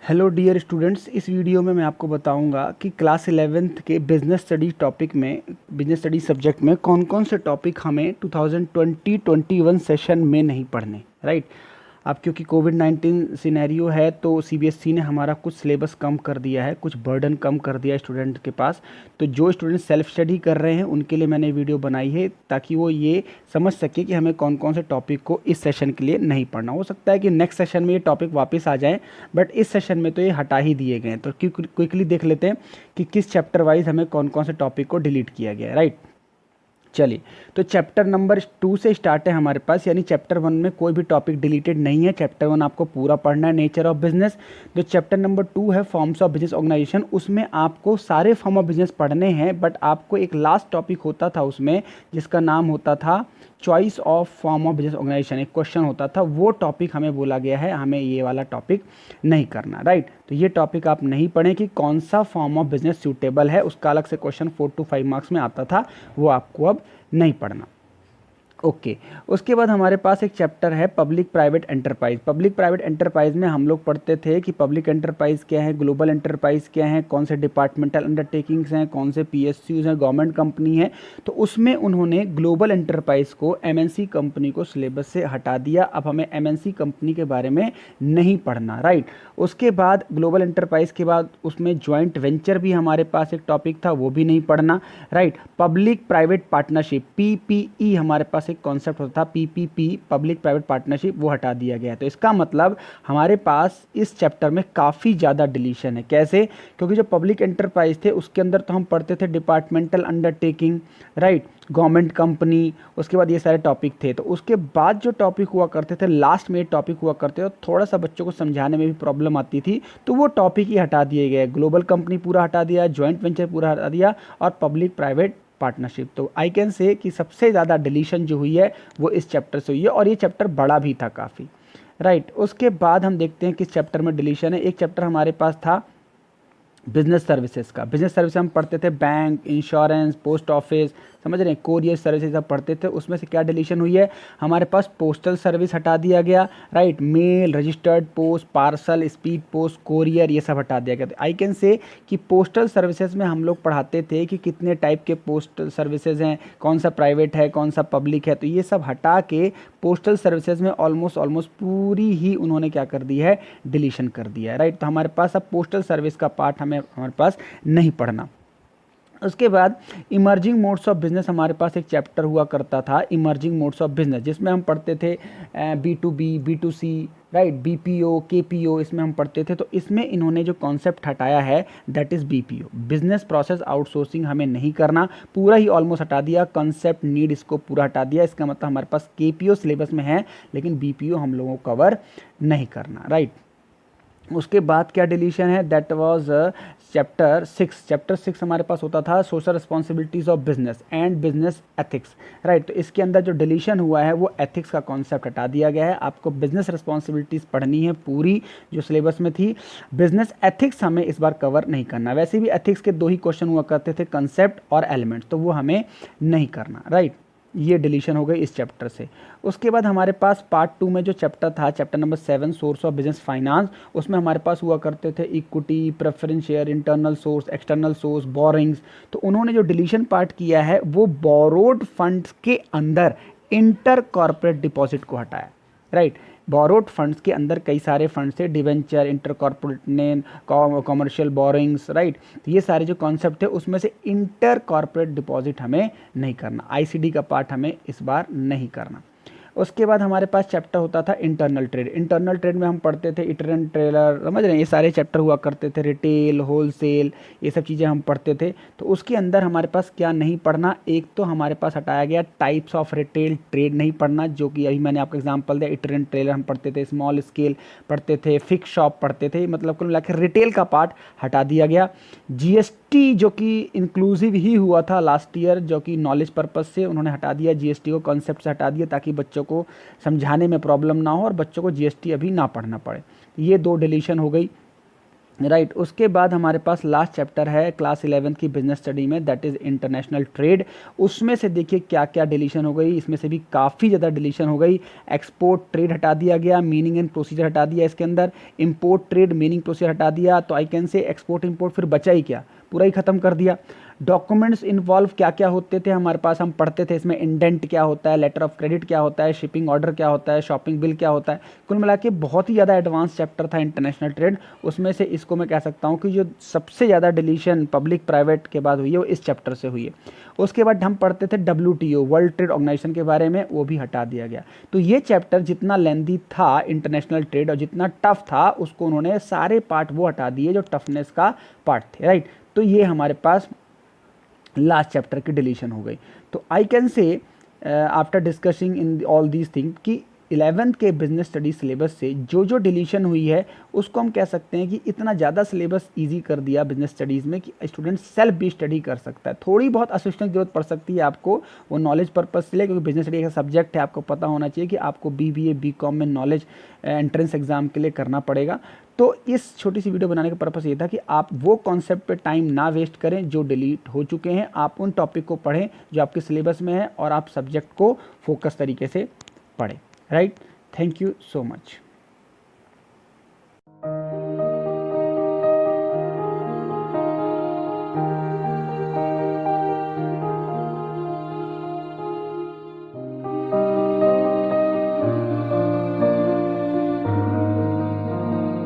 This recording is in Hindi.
हेलो डियर स्टूडेंट्स, इस वीडियो में मैं आपको बताऊंगा कि क्लास 11th के बिजनेस स्टडी टॉपिक में बिजनेस स्टडी सब्जेक्ट में कौन कौन से टॉपिक हमें 2020-21 सेशन में नहीं पढ़ने। राइट। अब क्योंकि कोविड-19 सिनेरियो है तो सीबीएसई ने हमारा कुछ सिलेबस कम कर दिया है, कुछ बर्डन कम कर दिया है स्टूडेंट के पास। तो जो स्टूडेंट सेल्फ स्टडी कर रहे हैं उनके लिए मैंने वीडियो बनाई है ताकि वो ये समझ सके कि हमें कौन कौन से टॉपिक को इस सेशन के लिए नहीं पढ़ना। हो सकता है कि नेक्स्ट सेशन में ये टॉपिक वापस आ जाएं, बट इस सेशन में तो ये हटा ही दिए गए हैं। तो क्विकली देख लेते हैं कि किस चैप्टर वाइज हमें कौन कौन से टॉपिक को डिलीट किया गया है। राइट। चलिए, तो चैप्टर नंबर 2 से स्टार्ट है हमारे पास, यानी चैप्टर 1 में कोई भी टॉपिक डिलीटेड नहीं है। चैप्टर 1 आपको पूरा पढ़ना है, नेचर ऑफ बिजनेस। जो चैप्टर नंबर 2 है फॉर्म्स ऑफ बिजनेस ऑर्गेनाइजेशन, उसमें आपको सारे फॉर्म ऑफ बिजनेस पढ़ने हैं, बट आपको एक लास्ट टॉपिक होता था उसमें जिसका नाम होता था choice of form of business organisation. एक क्वेश्चन होता था, वो टॉपिक हमें बोला गया है हमें ये वाला टॉपिक नहीं करना। राइट। तो ये टॉपिक आप नहीं पढ़ें कि कौन सा फॉर्म ऑफ बिजनेस सूटेबल है, उसका अलग से क्वेश्चन 4 to 5 मार्क्स में आता था, वो आपको अब नहीं पढ़ना। ओके। उसके बाद हमारे पास एक चैप्टर है public private enterprise. Public private enterprise में हम लोग पढ़ते थे कि पब्लिक एंटरप्राइज क्या है, ग्लोबल एंटरप्राइज क्या है, कौन से डिपार्टमेंटल अंडरटेकिंग्स हैं, कौन से पीएसयूज हैं, गवर्नमेंट कंपनी है। तो उसमें उन्होंने ग्लोबल एंटरप्राइज को एमएनसी कंपनी को सिलेबस से हटा दिया। अब हमें एमएनसी कंपनी के बारे में नहीं पढ़ना। राइट। उसके बाद ग्लोबल एंटरप्राइज के बाद उसमें ज्वाइंट वेंचर भी हमारे पास एक टॉपिक था, वो भी नहीं पढ़ना। Right. Public private partnership PPE हमारे पास एक कॉन्सेप्ट होता था, पीपीपी पब्लिक प्राइवेट पार्टनरशिप, वो हटा दिया गया है। तो इसका मतलब हमारे पास इस चैप्टर में काफ़ी ज़्यादा डिलीशन है। कैसे? क्योंकि जो पब्लिक एंटरप्राइज थे उसके अंदर तो हम पढ़ते थे departmental undertaking, right, government company, उसके बाद ये सारे टॉपिक थे। तो उसके बाद जो टॉपिक हुआ करते थे, लास्ट में टॉपिक हुआ करते थे, थोड़ा सा बच्चों को समझाने में भी प्रॉब्लम आती थी, तो वो टॉपिक ही हटा दिए गए। ग्लोबल कंपनी पूरा हटा दिया, ज्वाइंट वेंचर पूरा हटा दिया, और पब्लिक प्राइवेट पार्टनरशिप। तो आई कैन से कि सबसे ज़्यादा डिलीशन जो हुई है वो इस चैप्टर से हुई है, और ये चैप्टर बड़ा भी था काफ़ी। राइट। उसके बाद हम देखते हैं किस चैप्टर में डिलीशन है। एक चैप्टर हमारे पास था बिजनेस सर्विसेज का। बिजनेस सर्विस हम पढ़ते थे बैंक, इंश्योरेंस, पोस्ट ऑफिस, समझ रहे हैं, कोरियर सर्विसेज सब पढ़ते थे। उसमें से क्या डिलीशन हुई है, हमारे पास पोस्टल सर्विस हटा दिया गया। Right. Mail, registered post, parcel, speed post, courier, ये सब हटा दिया गया। तो आई कैन से कि पोस्टल सर्विसेज में हम लोग पढ़ाते थे कि कितने टाइप के पोस्टल सर्विसेज हैं, कौन सा प्राइवेट है, कौन सा पब्लिक है। तो ये सब हटा के पोस्टल सर्विसेज में ऑलमोस्ट पूरी ही उन्होंने क्या कर दी है, डिलीशन कर दिया है। राइट। तो हमारे पास अब पोस्टल सर्विस का पार्ट हमारे पास नहीं पढ़ना। उसके बाद इमर्जिंग मोड्स ऑफ बिजनेस हमारे पास एक चैप्टर हुआ करता था, इमर्जिंग मोड्स ऑफ बिजनेस, जिसमें हम पढ़ते थे B2B, B2C, right, BPO, KPO, इसमें हम पढ़ते थे। तो इसमें इन्होंने जो कॉन्सेप्ट हटाया है that is BPO, business process outsourcing, हमें नहीं करना, पूरा ही ऑलमोस्ट हटा दिया। कंसेप्ट नीड इसको पूरा हटा दिया। इसका मतलब हमारे पास KPO सिलेबस में है लेकिन BPO हम लोगों को कवर नहीं करना। राइट। उसके बाद क्या डिलीशन है, दैट वाज चैप्टर 6। चैप्टर 6 हमारे पास होता था social responsibilities of business and business ethics. Right. तो इसके अंदर जो डिलीशन हुआ है वो एथिक्स का कॉन्सेप्ट हटा दिया गया है। आपको बिजनेस रिस्पॉन्सिबिलिटीज़ पढ़नी है पूरी जो सिलेबस में थी, बिजनेस एथिक्स हमें इस बार कवर नहीं करना। वैसे भी एथिक्स के 2 ही क्वेश्चन हुआ करते थे, कंसेप्ट और एलिमेंट्स, तो वो हमें नहीं करना। राइट। ये डिलीशन हो गई इस चैप्टर से। उसके बाद हमारे पास पार्ट 2 में जो चैप्टर था, chapter number 7, source of business finance, उसमें हमारे पास हुआ करते थे equity, preference share, internal source, external source, borings. तो उन्होंने जो डिलीशन पार्ट किया है वो बोरोड फंड्स के अंदर इंटर कॉर्पोरेट डिपॉजिट को हटाया। राइट। बोरोड फंड्स के अंदर कई सारे फंड्स थे, debenture, inter corporate name, commercial borings. Right. तो ये सारे जो कॉन्सेप्ट थे उसमें से इंटर कॉर्पोरेट डिपॉजिट हमें नहीं करना, ICD का पार्ट हमें इस बार नहीं करना। उसके बाद हमारे पास चैप्टर होता था इंटरनल ट्रेड। इंटरनल ट्रेड में हम पढ़ते थे इटरन ट्रेलर, समझ रहे हैं, ये सारे चैप्टर हुआ करते थे, रिटेल, होलसेल, ये सब चीज़ें हम पढ़ते थे। तो उसके अंदर हमारे पास क्या नहीं पढ़ना, एक तो हमारे पास हटाया गया टाइप्स ऑफ रिटेल ट्रेड नहीं पढ़ना, जो कि अभी मैंने आपको एग्जांपल दिया, इटरन ट्रेलर हम पढ़ते थे, स्मॉल स्केल पढ़ते थे, फिक्स शॉप पढ़ते थे, मतलब कुल मिलाकर रिटेल का पार्ट हटा दिया गया। GST जो कि इंक्लूसिव ही हुआ था लास्ट ईयर, जो कि नॉलेज पर्पज से उन्होंने हटा दिया, GST को कॉन्सेप्ट से हटा दिया ताकि बच्चों को समझाने में प्रॉब्लम ना हो और बच्चों को GST अभी ना पढ़ना पड़े। ये 2 डिलीशन हो गई। राइट उसके बाद हमारे पास लास्ट चैप्टर है क्लास 11th की बिजनेस स्टडी में, दैट इज़ इंटरनेशनल ट्रेड। उसमें से देखिए क्या क्या डिलीशन हो गई, इसमें से भी काफ़ी ज़्यादा डिलीशन हो गई। एक्सपोर्ट ट्रेड हटा दिया गया, मीनिंग एंड प्रोसीजर हटा दिया इसके अंदर, इंपोर्ट ट्रेड मीनिंग प्रोसीजर हटा दिया, तो I can say export import फिर बचा ही क्या, पूरा ही ख़त्म कर दिया। डॉक्यूमेंट्स इन्वॉल्व क्या क्या होते थे हमारे पास, हम पढ़ते थे इसमें, इंडेंट क्या होता है, लेटर ऑफ क्रेडिट क्या होता है, शिपिंग ऑर्डर क्या होता है, शॉपिंग बिल क्या होता है। कुल मिला के बहुत ही ज़्यादा एडवांस चैप्टर था इंटरनेशनल ट्रेड। उसमें से इसको मैं कह सकता हूँ कि जो सबसे ज़्यादा डिलीशन पब्लिक प्राइवेट के बाद हुई है वो इस चैप्टर से हुई है। उसके बाद हम पढ़ते थे WTO वर्ल्ड ट्रेड ऑर्गेनाइजेशन के बारे में, वो भी हटा दिया गया। तो ये चैप्टर जितना लेंदी था इंटरनेशनल ट्रेड और जितना टफ था, उसको उन्होंने सारे पार्ट वो हटा दिए जो टफनेस का पार्ट थे, राइट। तो ये हमारे पास लास्ट चैप्टर की डिलीशन हो गई। तो I can say after discussing in all these thing कि 11th के बिजनेस स्टडी सिलेबस से जो जो डिलीशन हुई है उसको हम कह सकते हैं कि इतना ज़्यादा सिलेबस इजी कर दिया बिजनेस स्टडीज़ में कि स्टूडेंट सेल्फ भी स्टडी कर सकता है। थोड़ी बहुत असिस्टेंस की जरूरत पड़ सकती है आपको वो नॉलेज पर्पज से, क्योंकि बिजनेस स्टडी का सब्जेक्ट है, आपको पता होना चाहिए कि आपको BBA BCom में नॉलेज एंट्रेंस एग्जाम के लिए करना पड़ेगा। तो इस छोटी सी वीडियो बनाने का पर्पस ये था कि आप वो कॉन्सेप्ट पे टाइम ना वेस्ट करें जो डिलीट हो चुके हैं, आप उन टॉपिक को पढ़ें जो आपके सिलेबस में है और आप सब्जेक्ट को फोकस तरीके से पढ़ें, right. Thank you so much.